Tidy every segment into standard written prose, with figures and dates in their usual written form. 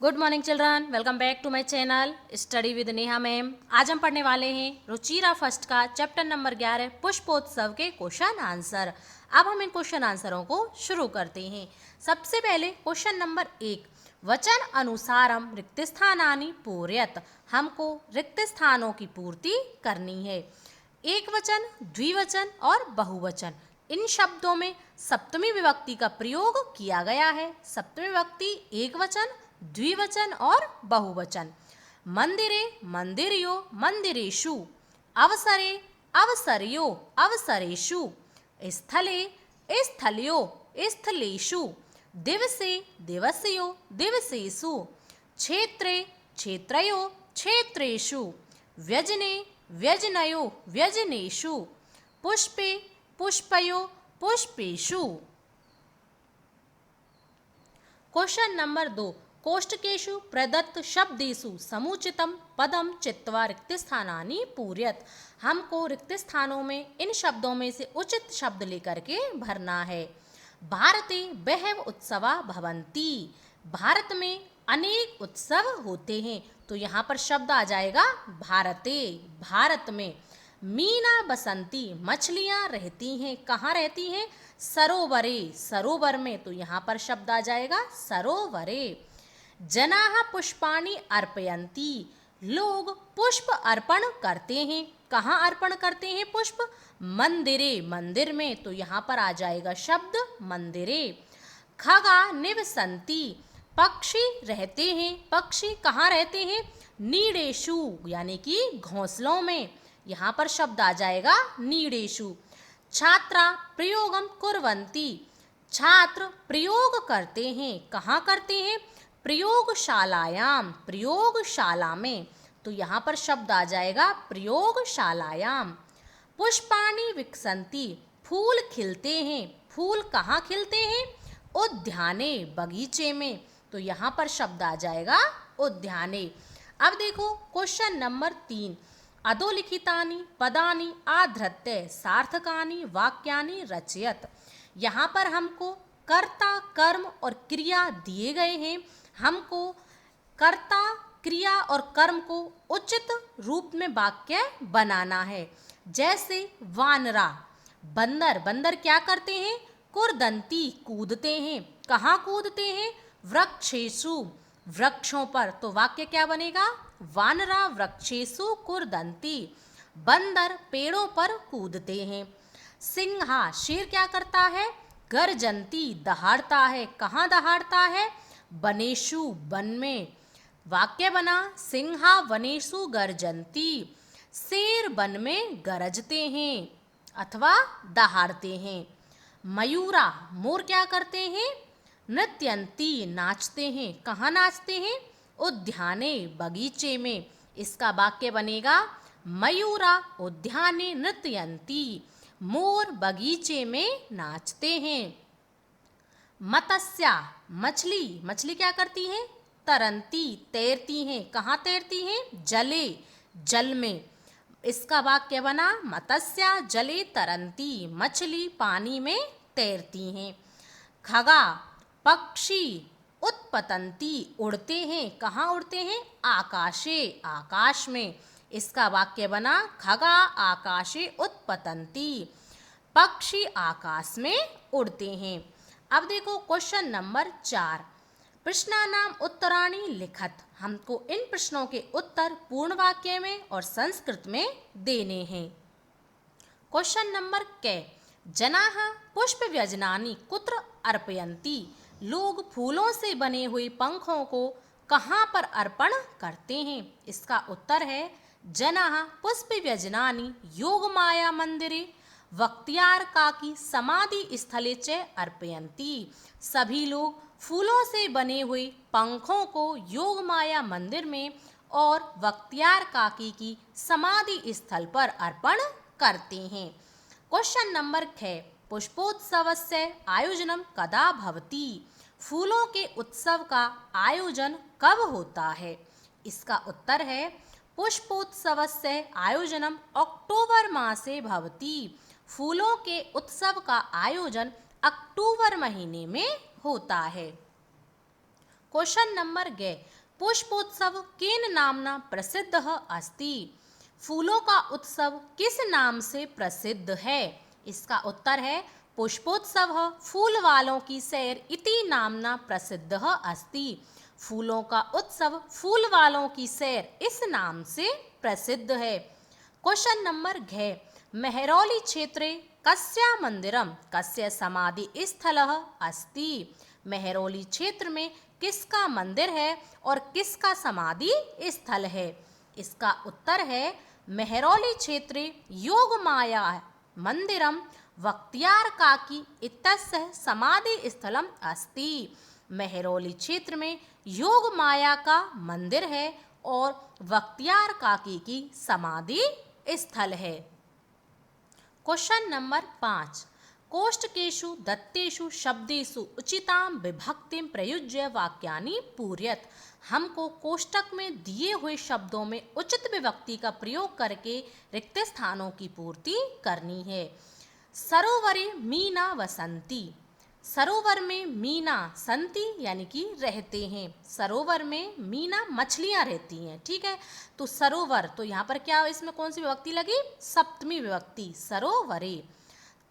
Good morning children, welcome back to my channel study with Neha ma'am. आज हम पढ़ने वाले हैं रुचिरा फर्स्ट का चैप्टर नंबर 11 पुष्पोत्सव के क्वेश्चन आंसर। अब हम इन क्वेश्चन आंसरों को शुरू करते हैं। सबसे पहले क्वेश्चन नंबर 1, वचन अनुसारम रिक्त स्थानानि पूरयत। हमको रिक्त स्थानों की पूर्ति करनी है। एक वचन, द्विवचन और बहुवचन, इन शब्दों में सप्तमी विभक्ति का प्रयोग किया गया है। सप्तमी विभक्ति एक वचन, द्विवचन और बहुवचन। मंदिरे मंदिर्यो मंदिरेषु, अवसरे अवसर्यो अवसरेषु, स्थले स्थल्यो स्थलेषु, दिवसे दिवसयो दिवसेषु, क्षेत्रे क्षेत्रयो क्षेत्रेषु, व्यजने व्यजनयो व्यजनेषु, पुष्पे पुष्पयो पुष्पेषु। क्वेश्चन नंबर 2, कोष्टकेषु प्रदत्त शब्देषु समुचितम पदम चित्वा रिक्त स्थानानि पूरयत। हमको रिक्त स्थानों में इन शब्दों में से उचित शब्द लेकर के भरना है। भारते बहव उत्सवा भवन्ति। भारत में अनेक उत्सव होते हैं, तो यहाँ पर शब्द आ जाएगा भारते, भारत में। मीना बसंती, मछलियाँ रहती हैं, कहाँ रहती हैं? सरोवरे, सरोवर में, तो यहाँ पर शब्द आ जाएगा सरोवरे। जनाः पुष्पाणि अर्पयन्ति, लोग पुष्प अर्पण करते हैं, कहाँ अर्पण करते हैं पुष्प? मंदिरे, मंदिर में, तो यहाँ पर आ जाएगा शब्द मंदिरे। खगा निवसन्ति, पक्षी रहते हैं, पक्षी कहाँ रहते हैं? नीडेषु, यानी कि घोंसलों में, यहाँ पर शब्द आ जाएगा नीडेषु। छात्रा प्रयोगम कुर्वन्ति, छात्र प्रयोग करते हैं, कहाँ करते हैं? प्रयोगशालायाम, प्रयोगशाला में, तो यहाँ पर शब्द आ जाएगा प्रयोगशालायाम। पुष्पाणि विकसन्ति, फूल खिलते हैं, फूल कहाँ खिलते हैं? उद्याने, बगीचे में, तो यहाँ पर शब्द आ जाएगा उद्याने। अब देखो क्वेश्चन नंबर 3, अधोलिखितानि पदानि आधृत्य सार्थकानि वाक्यानि रचयत। यहाँ पर हमको कर्ता, कर्म और क्रिया दिए गए हैं। हमको कर्ता, क्रिया और कर्म को उचित रूप में वाक्य बनाना है। जैसे वानरा, बंदर, बंदर क्या करते हैं? कुर्दंती, कूदते हैं, कहाँ कूदते हैं? वृक्षेषु, वृक्षों पर, तो वाक्य क्या बनेगा? वानरा वृक्षेषु कुर्दंती। बंदर पेड़ों पर कूदते हैं। सिंहा, शेर क्या करता है? गर्जंती, दहाड़ता है, कहाँ दहाड़ता है? वनेषु, वन में। वाक्य बना सिंहा वनेषु गर्जंती, शेर वन में गरजते हैं अथवा दहाड़ते हैं। मयूरा, मोर क्या करते हैं? नृत्यंती, नाचते हैं, कहाँ नाचते हैं? उद्याने, बगीचे में। इसका वाक्य बनेगा मयूरा उद्याने नृत्यंती, मोर बगीचे में नाचते हैं। मत्स्या, मछली, मछली क्या करती है? तरंती, तैरती हैं, कहाँ तैरती हैं? जले, जल में। इसका वाक्य बना मत्स्या जले तरंती, मछली पानी में तैरती हैं। खगा, पक्षी उत्पतंती, उड़ते हैं, कहाँ उड़ते हैं? आकाशे, आकाश में। इसका वाक्य बना खगा आकाशे उत्पतंती, पक्षी आकाश में उड़ते हैं। अब देखो क्वेश्चन नंबर 4, प्रश्नानाम उत्तराणि लिखत। हमको इन प्रश्नों के उत्तर पूर्ण वाक्य में और संस्कृत में देने हैं। क्वेश्चन नंबर क, जनाः पुष्प व्यजनानि कुत्र अर्पयन्ति। लोग फूलों से बने हुए पंखों को कहाँ पर अर्पण करते हैं? इसका उत्तर है जनाः पुष्प व्यजनानि योगमाया मंदिरे वक्तियार काकी समाधि स्थले च अर्पयन्ति। सभी लोग फूलों से बने हुए पंखों को योगमाया मंदिर में और वक्तियार काकी की समाधि स्थल पर अर्पण करते हैं। क्वेश्चन नंबर 6, पुष्पोत्सवस्य आयोजनम कदा भवति। फूलों के उत्सव का आयोजन कब होता है? इसका उत्तर है पुष्पोत्सवस्य आयोजनम अक्टूबर मासे भवति। फूलों के उत्सव का आयोजन अक्टूबर महीने में होता है। क्वेश्चन नंबर गे पुष्पोत्सव केन नामना प्रसिद्ध अस्ति। फूलों का उत्सव किस नाम से प्रसिद्ध है। इसका उत्तर है पुष्पोत्सव फूल वालों की सैर इति नामना प्रसिद्ध अस्ति। फूलों का उत्सव फूल वालों की सैर इस नाम से प्रसिद्ध है। क्वेश्चन नंबर घ मेहरौली क्षेत्रे कस्य मंदिरम कस्य समाधि स्थलः अस्ति। मेहरौली क्षेत्र में किसका मंदिर है और किसका समाधि स्थल है। इसका उत्तर है मेहरौली क्षेत्रे योगमाया मंदिरम वक्तियार काकी इत्यस्य समाधि स्थलम अस्ति। मेहरौली क्षेत्र में योग माया का मंदिर है और वक्तियार काकी की समाधि स्थल है। क्वेश्चन नंबर 5 कोष्टकेषु दत्तेषु शब्देषु उचितां विभक्तिं प्रयुज्य वाक्यानि पूरयत। हमको कोष्टक में दिए हुए शब्दों में उचित विभक्ति का प्रयोग करके रिक्त स्थानों की पूर्ति करनी है। सरोवरे मीना वसंती। सरोवर में मीना संती यानी कि रहते हैं। सरोवर में मीना मछलियां रहती हैं, ठीक है। तो सरोवर, तो यहाँ पर क्या इसमें कौन सी विभक्ति लगी, सप्तमी विभक्ति, सरोवरे।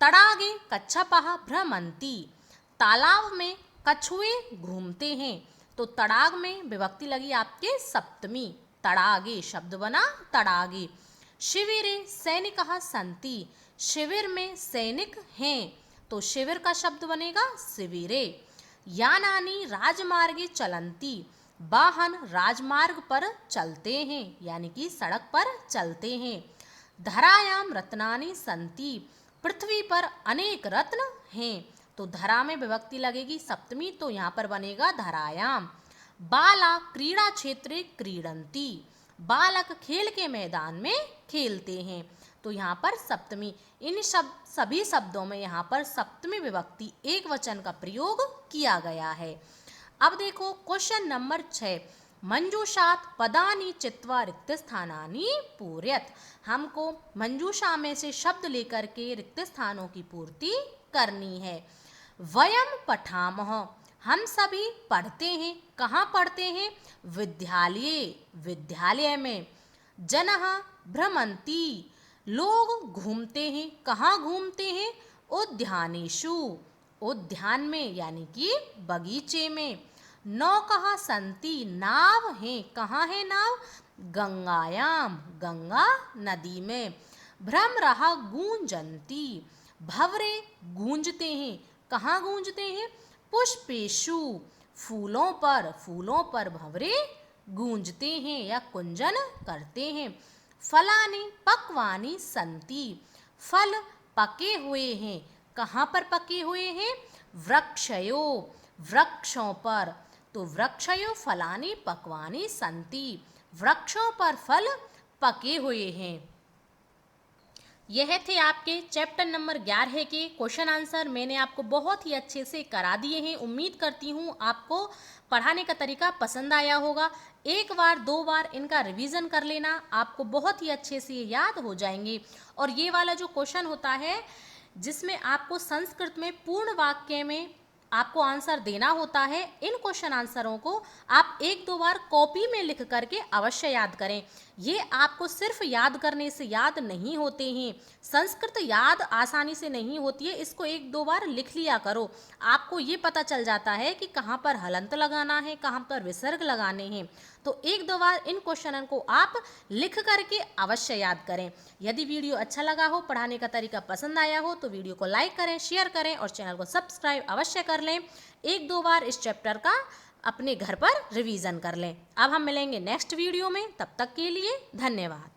तड़ागे कच्छपः भ्रमंती। तालाब में कछुए घूमते हैं। तो तड़ाग में विभक्ति लगी आपके सप्तमी, तड़ागे शब्द बना तड़ागे। शिविरे सैनिकः सन्ति। शिविर में सैनिक हैं, तो शिविर का शब्द बनेगा शिविरे। यानानि राजमार्गे चलन्ति। वाहन राजमार्ग पर चलते हैं यानी कि सड़क पर चलते हैं। धरायाम रत्नानि सन्ति। पृथ्वी पर अनेक रत्न हैं। तो धरा में विभक्ति लगेगी सप्तमी, तो यहाँ पर बनेगा धरायाम। बाला क्रीड़ा क्षेत्रे क्रीडन्ति। बालक खेल के मैदान में खेलते हैं, तो यहाँ पर सप्तमी। इन सभी शब्दों में यहाँ पर सप्तमी विभक्ति एक वचन का प्रयोग किया गया है। अब देखो क्वेश्चन नंबर 6 मंजूषात पदानि चित्वा रिक्त स्थानानि पूरयत। हमको मंजूषा में से शब्द लेकर के रिक्त स्थानों की पूर्ति करनी है। वयम पठामः। हम सभी पढ़ते हैं। कहाँ पढ़ते हैं, विद्यालये, विद्यालय में। जनः भ्रमन्ति। लोग घूमते हैं। कहाँ घूमते हैं, उद्यानेषु, उद्यान में यानी कि बगीचे में। नौकः सन्ति। नाव हैं। कहाँ है नाव, गंगायाम, गंगा नदी में। भ्रमरः गूंजन्ति। भंवरे गूंजते हैं। कहाँ गूंजते हैं, पुष्पेषु, फूलों पर, फूलों पर भंवरे गूंजते हैं या कुंजन करते हैं। फलानि पक्वानि सन्ति। फल पके हुए हैं। कहाँ पर पके हुए हैं, वृक्षयो, वृक्षों पर। तो वृक्षयो फलानि पक्वानि सन्ति। वृक्षों पर फल पके हुए हैं। यह थे आपके चैप्टर नंबर 11 के क्वेश्चन आंसर। मैंने आपको बहुत ही अच्छे से करा दिए हैं। उम्मीद करती हूँ आपको पढ़ाने का तरीका पसंद आया होगा। एक बार 2 बार इनका रिवीजन कर लेना, आपको बहुत ही अच्छे से याद हो जाएंगे। और ये वाला जो क्वेश्चन होता है जिसमें आपको संस्कृत में पूर्ण वाक्य में आपको आंसर देना होता है, इन क्वेश्चन आंसरों को आप 1-2 बार कॉपी में लिख करके अवश्य याद करें। ये आपको सिर्फ याद करने से याद नहीं होते हैं। संस्कृत याद आसानी से नहीं होती है, इसको 1-2 बार लिख लिया करो। आपको ये पता चल जाता है कि कहाँ पर हलंत लगाना है, कहाँ पर विसर्ग लगाने हैं। तो 1-2 बार इन क्वेश्चन को आप लिख करके अवश्य याद करें। यदि वीडियो अच्छा लगा हो, पढ़ाने का तरीका पसंद आया हो, तो वीडियो को लाइक करें, शेयर करें और चैनल को सब्सक्राइब अवश्य कर लें। 1-2 बार इस चैप्टर का अपने घर पर रिवीजन कर लें। अब हम मिलेंगे नेक्स्ट वीडियो में, तब तक के लिए धन्यवाद।